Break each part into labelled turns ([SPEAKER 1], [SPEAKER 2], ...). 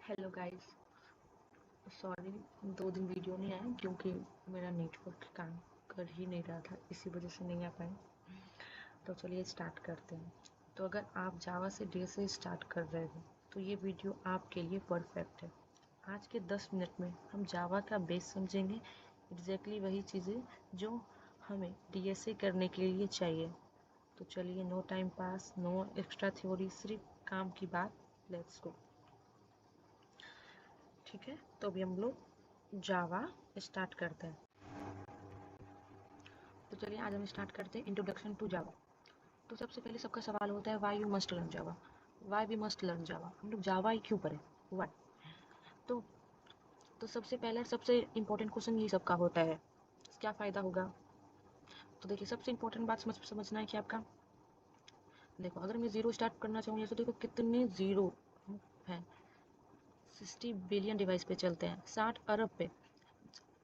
[SPEAKER 1] Hello guys. Sorry, 2 दिन video नहीं आया क्योंकि मेरा नेटवर्क काम कर ही नहीं रहा था, इसी वजह से नहीं आ पाए। तो चलिए स्टार्ट करते हैं। तो अगर आप जावा से डीएसए स्टार्ट कर रहे हो तो ये वीडियो आपके लिए परफेक्ट है। आज के 10 मिनट में हम जावा का बेस समझेंगे, एग्जैक्टली वही चीज़ें जो हमें डीएसए करने के लिए चाहिए। तो चलिए, no time pass, no extra theory, सिर्फ काम की बात। Let's go. ठीक है, तो अभी हम लोग जावा स्टार्ट करते हैं। तो चलिए आज हम स्टार्ट करते हैं इंट्रोडक्शन टू जावा। तो सबसे पहले सबका सवाल होता है why you must learn Java, why we must learn Java, हम लोग जावा ही क्यों पढ़ें, वाई। तो तो सबसे पहले सबसे इम्पोर्टेंट क्वेश्चन ये सबका होता है, क्या फ़ायदा होगा। तो देखिए, सबसे इम्पोर्टेंट बात समझना है कि आपका, देखो अगर मैं ज़ीरो स्टार्ट करना चाहूँ तो देखो कितने ज़ीरो हैं। 60 बिलियन डिवाइस पे चलते हैं, 60 अरब पे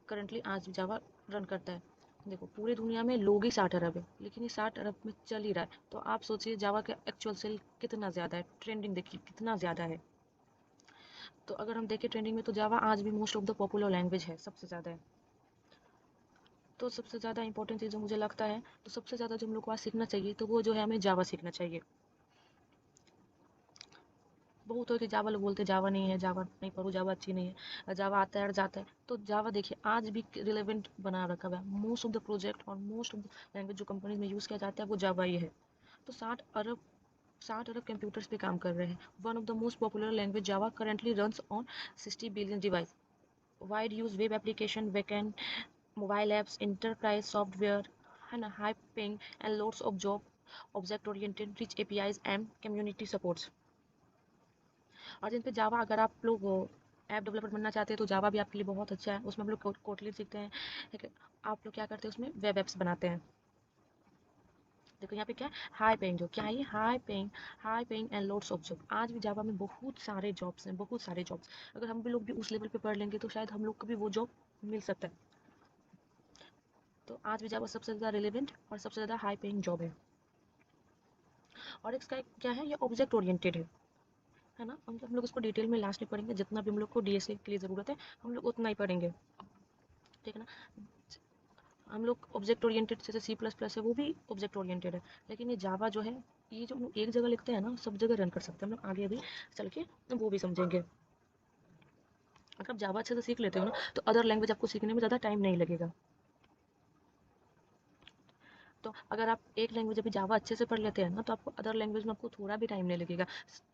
[SPEAKER 1] करंटली आज जावा रन करता है। देखो पूरी दुनिया में लोग ही 60 अरब है, लेकिन ये 60 अरब में चल ही रहा है। तो आप सोचिए जावा का एक्चुअल सेल कितना ज़्यादा है, ट्रेंडिंग देखिए कितना ज़्यादा है। तो अगर हम देखें ट्रेंडिंग में, तो जावा आज भी most of the popular language है, सबसे ज़्यादा है। तो सबसे ज़्यादा इंपॉर्टेंट चीज़ जो मुझे लगता है, तो सबसे ज़्यादा जो हम लोग को आज सीखना चाहिए तो वो जो है हमें जावा सीखना चाहिए। बहुत हो कि जावा लोग बोलते जावा नहीं है, जावा नहीं पढ़ो, जावा अच्छी नहीं है, जावा आता है अड़ जाता है। तो जावा देखिए आज भी रिलेवेंट बना रखा हुआ है। मोस्ट ऑफ द प्रोजेक्ट और मोस्ट ऑफ द लैंग्वेज जो कंपनीज में यूज़ किया जाता है वो जावा ही है। तो 60 अरब कंप्यूटर्स पे काम कर रहे हैं। One of the most popular language Java currently runs on 60 billion device. Wide use web application, backend, mobile apps, enterprise software, है ना, high paying and loads of job, object oriented, rich APIs and community supports. और जिन पे जावा, अगर आप लोग app developer बनना चाहते हैं तो जावा भी आपके लिए बहुत अच्छा है। उसमें हम लोग कोटलिन सीखते हैं, ठीक है। आप लोग क्या करते हैं, उसमें वेब एप्स बनाते हैं। देखो यहाँ पे क्या है, हाई पेइंग, जो क्या है ये high paying and loads of job. आज भी जावा में बहुत सारे जॉब्स हैं, बहुत सारे जॉब्स। अगर हम भी लोग भी उस लेवल पे पढ़ लेंगे तो शायद हम लोग को भी वो जॉब मिल सकता है। तो आज भी जावा सबसे ज़्यादा रिलेवेंट और सबसे ज़्यादा हाई पेइंग जॉब है। और इसका क्या है, ये ऑब्जेक्ट ओरिएंटेड है ना। हम लोग इसको डिटेल में लास्ट में पढ़ेंगे, जितना भी हम लोग को डीएसए के लिए ज़रूरत है हम लोग उतना ही पढ़ेंगे, ठीक है ना। हम लोग ऑब्जेक्ट ओरिएंटेड, जैसे सी प्लस प्लस है वो भी ऑब्जेक्ट ओरिएंटेड है, लेकिन ये जावा जो है, ये जो हम लोग एक जगह लिखते हैं ना, सब जगह रन कर सकते हैं हम लोग। आगे अभी चल के वो भी समझेंगे। अगर आप जावा अच्छे से सीख लेते हो ना, तो अदर लैंग्वेज आपको सीखने में ज़्यादा टाइम नहीं लगेगा। तो अगर आप एक लैंग्वेज अभी जावा अच्छे से पढ़ लेते हैं ना, तो आपको अदर लैंग्वेज में आपको थोड़ा भी टाइम नहीं लगेगा।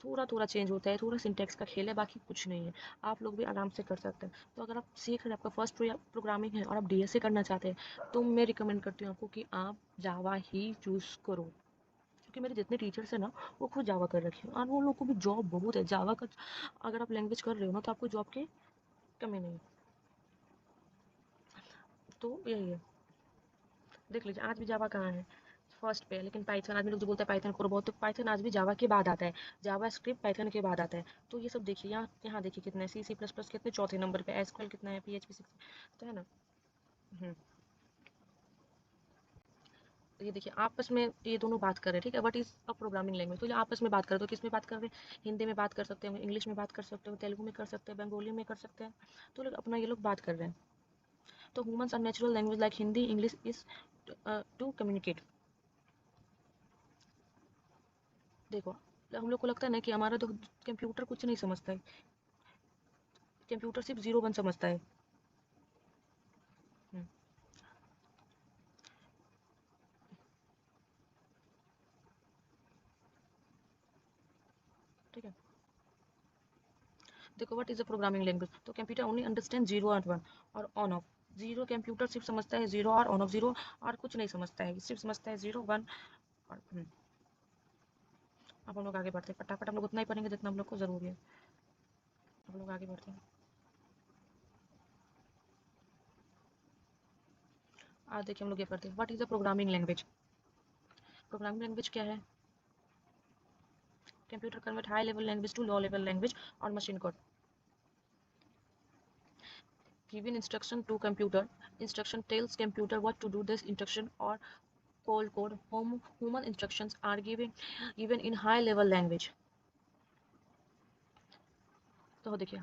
[SPEAKER 1] थोड़ा थोड़ा चेंज होता है, थोड़ा सिंटेक्स का खेल है, बाकी कुछ नहीं है। आप लोग भी आराम से कर सकते हैं। तो अगर आप सीख रहे हैं, आपका फर्स्ट प्रोग्रामिंग है और आप डीएसए करना चाहते हैं, तो मैं रिकमेंड करती हूँ आपको कि आप जावा ही चूज़ करो। क्योंकि मेरे जितने टीचर्स हैं ना, वो खुद जावा कर रखे हैं और वो लोग को भी जॉब बहुत है जावा का। अगर आप लैंग्वेज कर रहे हो ना, तो आपको जॉब की कमी नहीं है। तो यही है, देख लीजिए आज भी जावा कहाँ है, फर्स्ट पे है। लेकिन पाइथन, आदमी लोग जो बोलते हैं पाइथन करो बहुत, तो पाइथन आज भी जावा के बाद आता है। जावा स्क्रिप्ट पाइथन के बाद आता है। तो ये सब देखिए, यहाँ यहाँ देखिए कितने सी सी प्लस प्लस कितने चौथे नंबर पे, एसक्यूएल कितना है, पीएचपी 6, तो है ना। हम्म, तो ये देखिए आपस में ये दोनों बात कर रहे हैं, ठीक है। What is a programming language, तो ये आपस में बात कर रहे हो, तो किस में बात कर रहे हैं, हिंदी में बात कर सकते हैं, इंग्लिश में बात कर सकते हो, तेलुगु में कर सकते हैं, बंगाली में कर सकते हैं। तो लोग अपना ये लोग बात कर रहे हैं। तो humans are natural language like Hindi English is to communicate. देखो हम लोग को लगता है ना कि हमारा तो कंप्यूटर कुछ नहीं समझता है, कंप्यूटर सिर्फ 0 1 समझता है। हम्म, ठीक है। देखो what is a programming language, तो कंप्यूटर ओनली अंडरस्टैंड 0 और 1 और ऑन ऑफ। जीरो कंप्यूटर सिर्फ समझता है 0 और ऑन ऑफ 0, और कुछ नहीं समझता है, सिर्फ समझता है 0 1 और अब हम लोग आगे बढ़ते हैं फटाफट, हम लोग उतना ही पढ़ेंगे जितना हम लोग को ज़रूरी है। हम लोग आगे बढ़ते हैं। आज देखिए हम लोग ये पढ़ते हैं what is a programming language. Programming language क्या है, computer convert high level language to low level language और machine code. Given instruction to computer, instruction tells computer what to do. This instruction or code human instructions are given in high level language. तो देखिए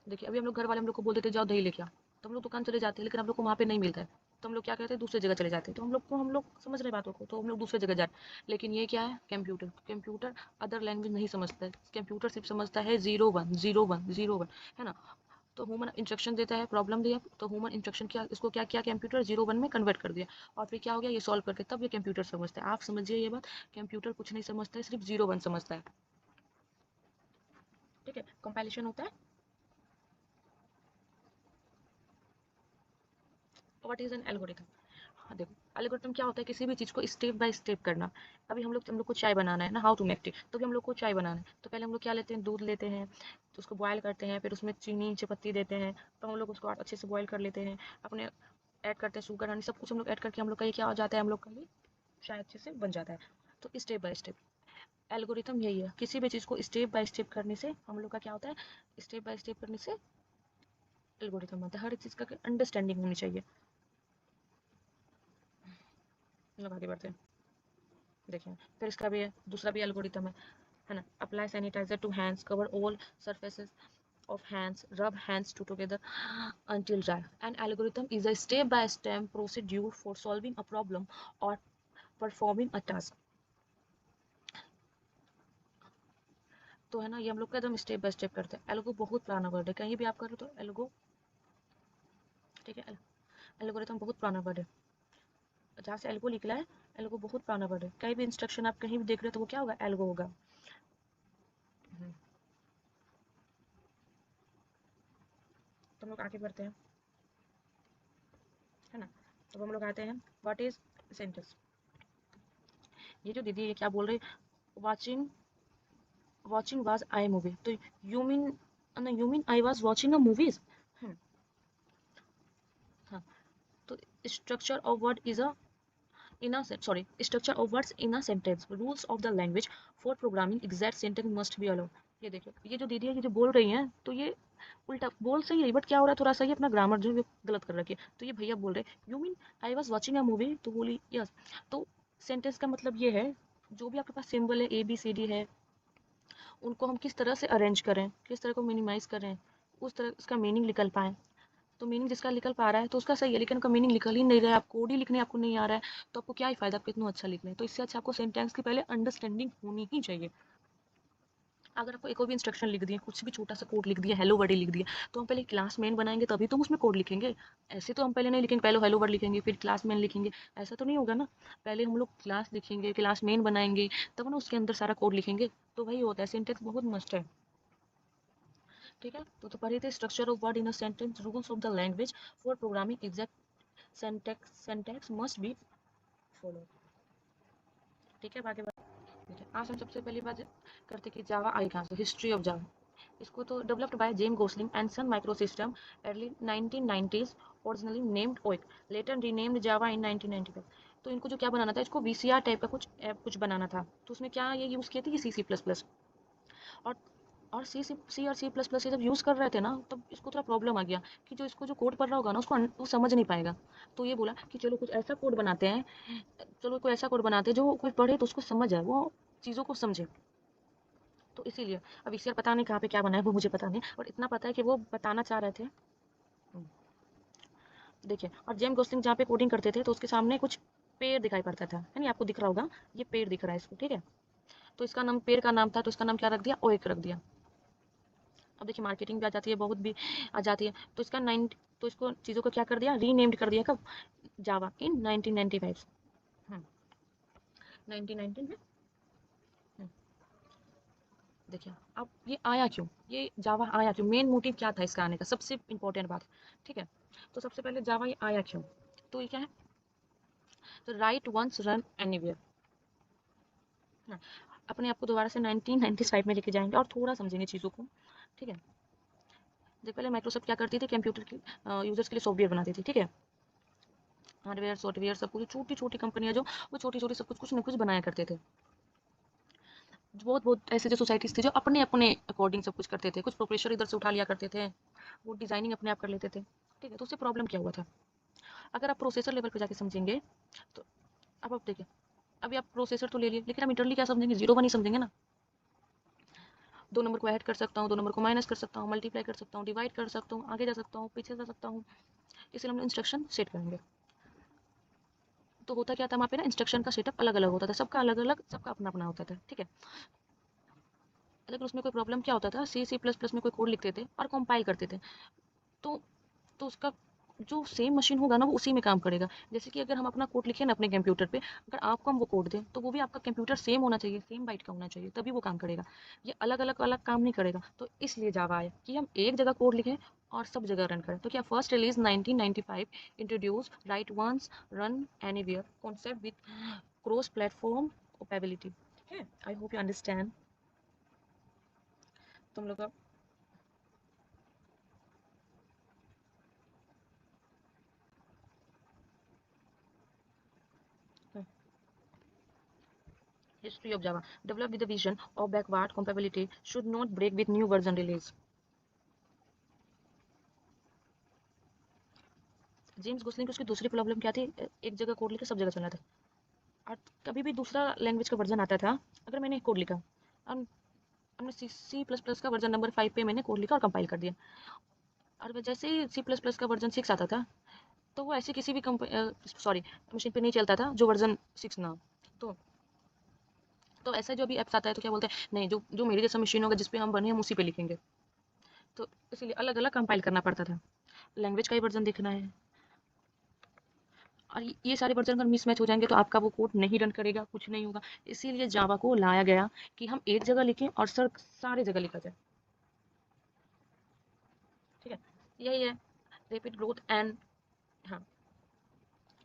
[SPEAKER 1] देखिए अभी हम लोग घर वाले हम लोग को बोल देते जाओ दही लेके आओ, तो हम लोग दुकान चले जाते हैं, लेकिन हम लोग को वहाँ पे नहीं मिलता है, तो हम लोग क्या करते हैं दूसरी जगह चले जाते हैं, तो हम लोग समझ रहे बातों को, तो हम लोग दूसरी जगह जा रहे हैं। लेकिन ये क्या है, कंप्यूटर कंप्यूटर अदर लैंग्वेज नहीं समझता है, कंप्यूटर सिर्फ समझता है 0 1 0 1 0 1, है ना। तो ह्यूमन इंस्ट्रक्शन देता है, प्रॉब्लम दिया, तो ह्यूमन इंस्ट्रक्शन क्या इसको क्या किया, कंप्यूटर 0 1 में कन्वर्ट कर दिया, और फिर क्या हो गया, ये सॉल्व करके तब ये कंप्यूटर समझता है। आप समझिए ये बात, कंप्यूटर कुछ नहीं समझता है, सिर्फ 0 1 समझता है। ठीक है, कंपाइलेशन होता है। What is an algorithm? हाँ देखो, एल्गोरिथम क्या होता है, किसी भी चीज़ को स्टेप बाय स्टेप करना। अभी हम लोग को चाय बनाना है ना, हाउ टू मेक टी, तो भी हम लोग को चाय बनाना है, तो पहले हम लोग क्या लेते हैं, दूध लेते हैं, तो उसको बॉयल करते हैं, फिर उसमें चीनी चपत्ती देते हैं, तो हम लोग उसको अच्छे से बॉयल कर लेते हैं, अपने ऐड करते हैं शुगर हनी सब कुछ हम लोग ऐड करके हम लोग का ये क्या हो जाता है, हम लोग का ये चाय अच्छे से बन जाता है। तो स्टेप बाय स्टेप एल्गोरिथम यही है, किसी भी चीज़ को स्टेप बाय स्टेप करने से हम लोग का क्या होता है, स्टेप बाय स्टेप करने से एल्गोरिथम बनता है। हर चीज़ का अंडरस्टैंडिंग होनी चाहिए। हम लोग आगे बढ़ते हैं। देखिए फिर इसका भी है, दूसरा भी एल्गोरिथम है ना। Apply sanitizer to hands, cover all surfaces of hands, rub hands together until dry. An algorithm is a step-by-step procedure for solving a problem or performing a task. तो है ना, ये हम लोग का एकदम स्टेप बाय स्टेप करते हैं। एल्गो बहुत पुराना वर्ड है, कहीं भी आप करो तो एल्गो, ठीक है। एल्गोरिथम बहुत पुराना वर्ड है, जहाँ से एल्गो निकला है, एल्गो बहुत पुराना वर्ड है। कहीं भी इंस्ट्रक्शन आप कहीं भी देख रहे हो तो वो क्या होगा, एल्गो होगा। तो हम लोग आगे बढ़ते हैं, है ना। तो हम लोग आते हैं, व्हाट इज सेंटेंस। ये जो दीदी ये क्या बोल रही, watching watching was I movie, तो you mean no, you mean I was watching a movies। हम्म, हाँ। तो structure of word is a in a sorry structure of words in a sentence, rules of the language for programming exact sentence must be allowed। ये देखो, ये जो दीदी है ये जो बोल रही हैं, तो ये उल्टा बोल सही है, बट क्या हो रहा है, थोड़ा सा ये अपना ग्रामर जो है गलत कर रखी है। तो ये भैया बोल रहे you mean I was watching a movie, तो बोली यस। तो सेंटेंस का मतलब ये है, जो भी आपके पास सिंबल है ABCD है, उनको हम किस तरह से अरेंज करें, किस तरह को मिनिमाइज करें, उस तरह उसका मीनिंग निकल पाए। तो मीनिंग जिसका निकल पा रहा है तो उसका सही है, लेकिन उनका मीनिंग निकल ही नहीं रहा है, आप कोड ही लिखने आपको नहीं आ रहा है, तो आपको क्या ही फायदा, आप कितना अच्छा लिख लें। तो इससे अच्छा आपको सेंटेंस की पहले अंडरस्टैंडिंग होनी ही चाहिए। अगर आपको एक और भी इंस्ट्रक्शन लिख दिए, कुछ भी छोटा सा कोड लिख दिया, हेलो वर्ड ही लिख दिया, तो हम पहले क्लास मेन बनाएंगे तभी तो हम उसमें कोड लिखेंगे। ऐसे तो हम पहले नहीं लिखेंगे, पहले हेलो वर्ड लिखेंगे फिर क्लास मेन लिखेंगे, ऐसा तो नहीं होगा ना। पहले हम लोग क्लास लिखेंगे, क्लास मेन बनाएंगे, तब ना उसके अंदर सारा कोड लिखेंगे। तो वही होता है, सेंटेंस बहुत मस्ट है। ठीक है, तो पढ़े थे structure of word in a sentence, rules of the language for programming exact syntax must be follow. ठीक है, आगे ठीक है। आज हम सबसे पहली बात करते कि जावा आई कहाँ से, हिस्ट्री ऑफ जावा। इसको तो developed by James Gosling and Sun micro system early 1990s, originally named Oak, later renamed Java in 1995। तो इनको जो क्या बनाना था, इसको VCR टाइप का कुछ ऐप कुछ बनाना था, तो उसमें क्या ये यूज़ किए थे कि C++। और सी और C++ ये जब यूज़ कर रहे थे ना, तब इसको थोड़ा प्रॉब्लम आ गया कि जो इसको जो कोड पढ़ रहा होगा ना, उसको वो समझ नहीं पाएगा। तो ये बोला कि चलो कुछ ऐसा कोड बनाते हैं, चलो कोई ऐसा कोड बनाते हैं जो कोई पढ़े तो उसको समझ आए, वो चीज़ों को समझे। तो इसीलिए अब ईसीआर पता नहीं कहाँ पे क्या बना है, वो मुझे पता नहीं, और इतना पता है कि वो बताना चाह रहे थे। देखिए, और जेम गोस्लिंग जहाँ पे कोडिंग करते थे, तो उसके सामने कुछ पेड़ दिखाई पड़ता था, है नहीं, आपको दिख रहा होगा, ये पेड़ दिख रहा है इसको, ठीक है। तो इसका नाम, पेड़ का नाम था, तो इसका नाम क्या रख दिया, ओएक रख दिया। अब देखिए मार्केटिंग भी आ जाती है, बहुत भी आ जाती है, तो इसका तो इसको चीज़ों को क्या कर दिया, रीनेम्ड कर दिया, कब, जावा इन 1995। 1919 में। हम्म, देखिए अब ये आया क्यों, ये जावा आया क्यों, मेन मोटिव क्या था इसका आने का, सबसे इंपॉर्टेंट बात। ठीक है, तो सबसे पहले जावा ये आया क्यों, तो ये क्या है, तो राइट वंस रन एनीवेयर। अपने आप को दोबारा से 1995 में लेके जाएंगे और थोड़ा समझेंगे चीज़ों को। ठीक है, देखो पहले माइक्रोसॉफ्ट क्या करती थी, कंप्यूटर के यूजर्स के लिए सॉफ्टवेयर बनाती थी, ठीक है, हार्डवेयर सॉफ्टवेयर सब कुछ, छोटी छोटी कंपनियां जो, वो छोटी छोटी सब कुछ कुछ ना कुछ बनाया करते थे। बहुत बहुत ऐसे जो सोसाइटीज थी जो अपने अपने अकॉर्डिंग सब कुछ करते थे, कुछ प्रोप्रेशर इधर से उठा लिया करते थे, वो डिजाइनिंग अपने आप कर लेते थे। ठीक है, तो उससे प्रॉब्लम क्या हुआ था, अगर आप प्रोसेसर लेवल पर जाके समझेंगे, तो अब आप देखिए, अभी आप प्रोसेसर तो ले लिए, लेकिन हम इंटरनली क्या समझेंगे, 0 1 ही समझेंगे ना। दो नंबर को ऐड कर सकता हूँ, दो नंबर को माइनस कर सकता हूँ, मल्टीप्लाई कर सकता हूँ, डिवाइड कर सकता हूँ, आगे जा सकता हूँ, पीछे जा सकता हूँ। इसलिए हम इंस्ट्रक्शन सेट करेंगे। तो होता क्या था वहाँ पे ना, इंस्ट्रक्शन का सेटअप अलग अलग होता था, सबका अलग अलग, सबका अपना अपना होता था, ठीक है। लेकिन उसमें कोई प्रॉब्लम क्या होता था, C++ में कोई कोड लिखते थे और कंपाइल करते थे, तो तो उसका जो सेम मशीन होगा ना वो उसी में काम करेगा। जैसे कि अगर हम अपना कोड लिखें ना अपने कंप्यूटर पे, अगर आपको हम वो कोड दें तो वो भी आपका कंप्यूटर सेम होना चाहिए, सेम बाइट का होना चाहिए, तभी वो काम करेगा। ये अलग अलग अलग काम नहीं करेगा। तो इसलिए जावा आया कि हम एक जगह कोड लिखें और सब जगह रन करें। तो क्या first release 1995 introduce write once run anywhere concept with cross platform operability है। I hope you understand. तुम लोग का history of Java developed with the vision of backward compatibility should not break with new version release. James Gosling की उसकी दूसरी problem क्या थी, एक जगह कोड लिखा सब जगह चलना था। और कभी भी दूसरा लैंग्वेज का वर्जन आता था, अगर मैंने एक कोड लिखा, अब हमने C++ का वर्जन नंबर 5 पे मैंने कोड लिखा और कंपाइल कर दिया, और जैसे ही C++ का वर्जन 6 आता था, तो वो ऐसे किसी भी सॉरी मशीन पे नहीं चलता था जो वर्जन 6 ना हो। तो तो ऐसा जो भी ऐप्स आता है तो क्या बोलते हैं, नहीं जो जो मेरी जैसा मशीन होगा जिस पे हम बने हम उसी पे लिखेंगे। तो इसीलिए अलग अलग कंपाइल करना पड़ता था, लैंग्वेज का ही वर्जन देखना है। और ये सारे वर्जन अगर मिसमैच हो जाएंगे तो आपका वो कोड नहीं रन करेगा, कुछ नहीं होगा। इसीलिए जावा को लाया गया कि हम एक जगह लिखें और सर सारे जगह लिखा जाए, ठीक है। यही है रैपिड ग्रोथ एंड, हाँ,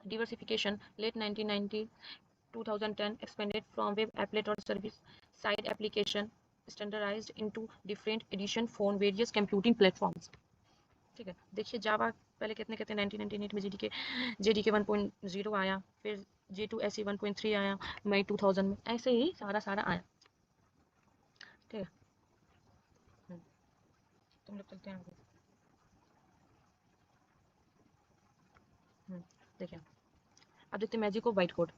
[SPEAKER 1] diversification late 1990 2010 expanded from web applet or service side application standardized into different edition phone various computing platforms, ठीक है। देखिए जावा पहले कितने कहते हैं 1998 में जेडीके 1.0 आया, फिर J2SE 1.3 आया मई 2000 में, ऐसे ही सारा सारा आया, ठीक है। हम्म, तुम लोग चलते हैं आगे। हम्म, देखिए अब देखते हैं मैजिक ऑफ बाइट कोड।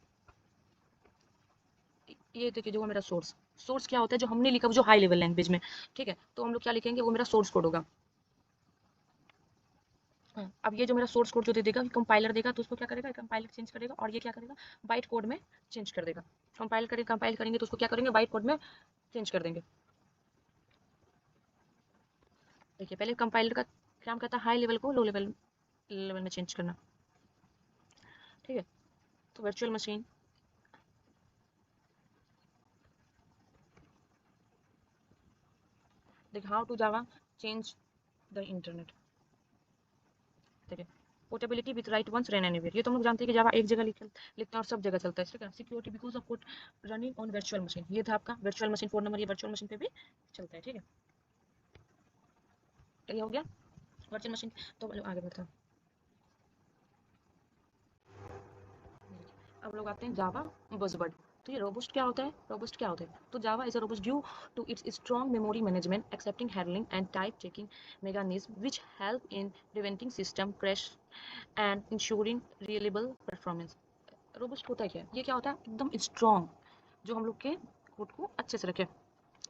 [SPEAKER 1] ये देखिए जो मेरा सोर्स, सोर्स क्या होता है, जो हमने लिखा जो हाई लेवल लैंग्वेज में, ठीक है। तो हम लोग क्या लिखेंगे, वो मेरा सोर्स कोड होगा। अब ये जो मेरा सोर्स कोड जो दे देगा कंपाइलर देगा, तो उसको क्या करेगा, कंपाइलर चेंज करेगा और ये क्या करेगा, बाइट कोड में चेंज कर देगा। कंपाइल करेंगे तो उसको क्या करेंगे, बाइट कोड में चेंज कर देंगे। देखिए पहले कंपाइलर का काम करता है हाई लेवल को लो लेवल लेवल में चेंज करना, ठीक है। तो वर्चुअल मशीन, देखिए how to Java change the internet, ठीक है। Portability with write once run anywhere, ये तो हम लोग जानते हैं कि जावा एक जगह लिखते हैं और सब जगह चलता है, ठीक है। Security because of code running on virtual machine, ये था आपका वर्चुअल मशीन 4 नंबर, ये वर्चुअल मशीन पे भी चलता है, ठीक है। तो ये हो गया वर्चुअल मशीन। तो आगे बढ़ता है, अब लोग आते हैं जावा बज़वर्ड। तो ये रोबस्ट क्या होता है, रोबस्ट क्या होता है, तो Java is a robust due to its strong memory management excepting handling and type checking mechanism which help in preventing system crash and ensuring reliable performance। Robust होता है क्या, ये क्या होता है, एकदम स्ट्रॉन्ग, जो हम लोग के कोड को अच्छे से रखे।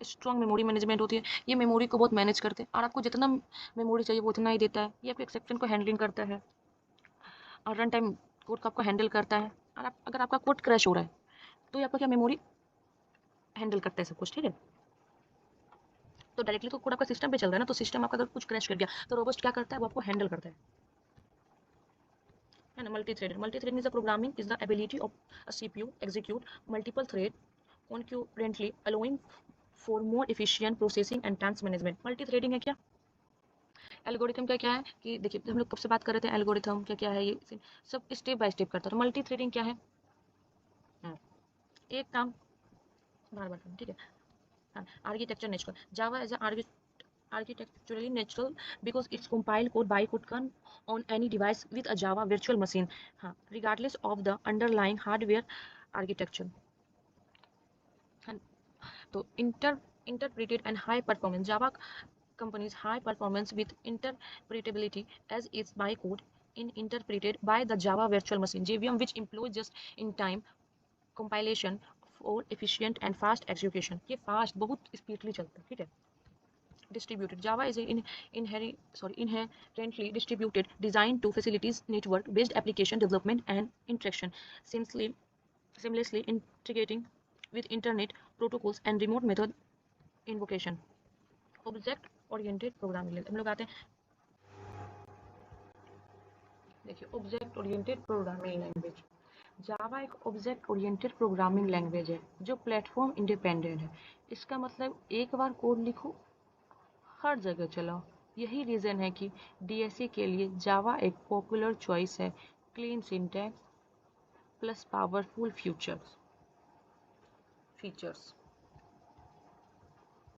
[SPEAKER 1] स्ट्रॉन्ग मेमोरी मैनेजमेंट होती है, ये मेमोरी को बहुत मैनेज करते हैं और आपको जितना मेमोरी चाहिए वो उतना ही देता है। ये आपके एक्सेप्शन को हैंडलिंग करता है और रन टाइम कोड को आपको हैंडल करता है। और अगर आपका कोड क्रैश हो रहा है तो ये आपका क्या मेमोरी हैंडल करता है सब कुछ, ठीक है। तो डायरेक्टली तो कोड आपका सिस्टम पे चल रहा है ना, तो सिस्टम आपका अगर कुछ क्रैश कर गया तो रोबस्ट क्या करता है, वो आपको हैंडल करता है ना। Multi thread is a programming is the ability of a CPU execute multiple thread concurrently allowing for more efficient processing and task management। Multi threading है क्या, एल्गोरिथम का क्या है कि देखिए हम लोग कब से बात कर रहे थे, एल्गोरिथम क्या क्या है, ये सब स्टेप बाय स्टेप करता है। तो मल्टी थ्रेडिंग क्या है, हाँ, एक काम बार बार करना, ठीक है। हाँ, architecture natural Java as architecturally natural because it's compiled code by code can on any device with a Java virtual machine, हाँ, regardless of the underlying hardware architecture। हाँ, तो interpreted and high performance Java companies high performance with interpretability as is by code in interpreted by the Java virtual machine JVM which employs just in time compilation for efficient and fast execution। ये fast बहुत speedly चलता है, ठीक है। distributed. Java is an inherently distributed, designed to facilitate network-based application development and interaction, seamlessly integrating with internet protocols and remote method invocation. Object oriented programming हम लोग आते हैं, देखिए ऑब्जेक्ट ओरिएंटेड प्रोग्रामिंग लैंग्वेज। जावा एक ऑब्जेक्ट ओरिएंटेड प्रोग्रामिंग लैंग्वेज है जो platform independent है। इसका मतलब एक बार कोड लिखो, हर जगह चलाओ। यही रीज़न है कि डीएसए के लिए जावा एक पॉपुलर चॉइस है। Clean syntax plus powerful features.